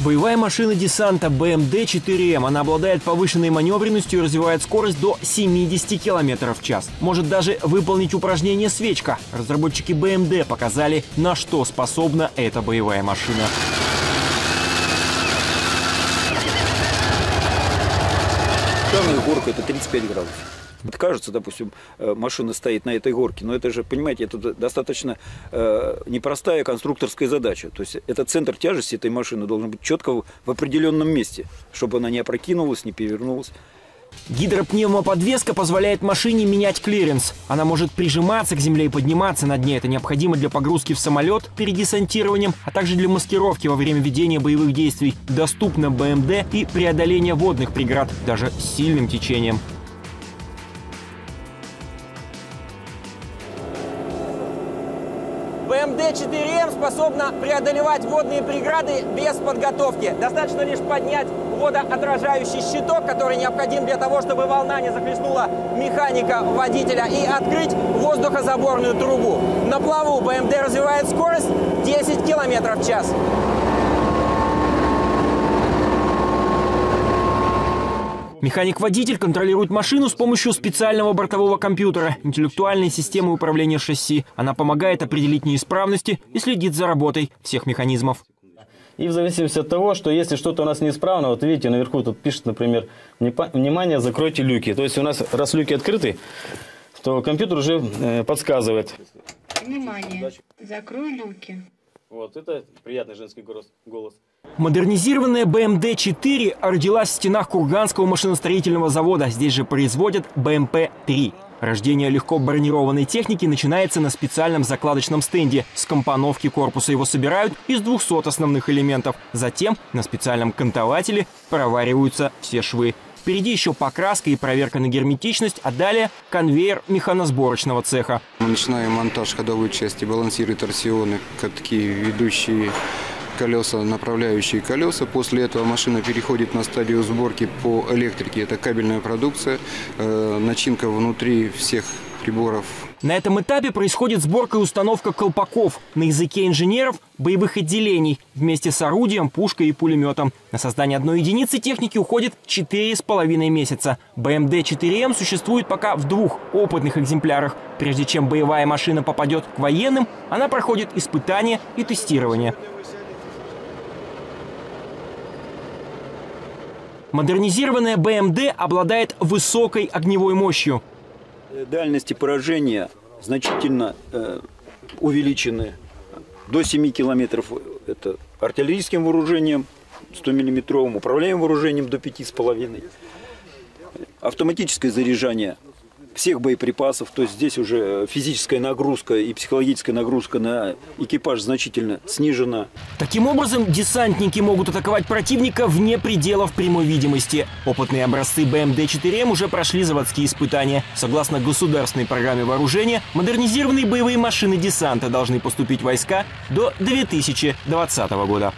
Боевая машина десанта БМД-4М. Она обладает повышенной маневренностью и развивает скорость до 70 км в час. Может даже выполнить упражнение «Свечка». Разработчики БМД показали, на что способна эта боевая машина. Данная горка – это 35 градусов. Вот кажется, допустим, машина стоит на этой горке, но это же, понимаете, это достаточно непростая конструкторская задача. То есть этот центр тяжести этой машины должен быть четко в определенном месте, чтобы она не опрокинулась, не перевернулась. Гидропневмоподвеска позволяет машине менять клиренс. Она может прижиматься к земле и подниматься над ней. Это необходимо для погрузки в самолет перед десантированием, а также для маскировки во время ведения боевых действий. Доступна БМД и преодоление водных преград, даже с сильным течением. БМД-4М способна преодолевать водные преграды без подготовки. Достаточно лишь поднять водоотражающий щиток, который необходим для того, чтобы волна не захлестнула механика водителя, и открыть воздухозаборную трубу. На плаву БМД развивает скорость 10 км в час. Механик-водитель контролирует машину с помощью специального бортового компьютера, интеллектуальной системы управления шасси. Она помогает определить неисправности и следит за работой всех механизмов. И в зависимости от того, что если что-то у нас неисправно, вот видите, наверху тут пишет, например, «Внимание, закройте люки». То есть у нас, раз люки открыты, то компьютер уже подсказывает. Внимание, закрой люки. Вот, это приятный женский голос. Модернизированная БМД-4 родилась в стенах Курганского машиностроительного завода. Здесь же производят БМП-3. Рождение легко бронированной техники начинается на специальном закладочном стенде. С компоновки корпуса его собирают из 200 основных элементов. Затем на специальном кантователе провариваются все швы. Впереди еще покраска и проверка на герметичность, а далее конвейер механосборочного цеха. Мы начинаем монтаж ходовой части, балансиры, торсионы, катки, ведущие колеса, направляющие колеса. После этого машина переходит на стадию сборки по электрике. Это кабельная продукция, начинка внутри всех приборов. На этом этапе происходит сборка и установка колпаков, на языке инженеров – боевых отделений, вместе с орудием, пушкой и пулеметом. На создание одной единицы техники уходит 4,5 месяца. БМД-4М существует пока в 2 опытных экземплярах. Прежде чем боевая машина попадет к военным, она проходит испытания и тестирование. Модернизированная БМД обладает высокой огневой мощью. Дальности поражения значительно увеличены. До 7 километров это артиллерийским вооружением, 100-миллиметровым, управляемым вооружением до 5,5. Автоматическое заряжание всех боеприпасов, то есть здесь уже физическая нагрузка и психологическая нагрузка на экипаж значительно снижена. Таким образом, десантники могут атаковать противника вне пределов прямой видимости. Опытные образцы БМД-4М уже прошли заводские испытания. Согласно государственной программе вооружения, модернизированные боевые машины десанта должны поступить в войска до 2020 года.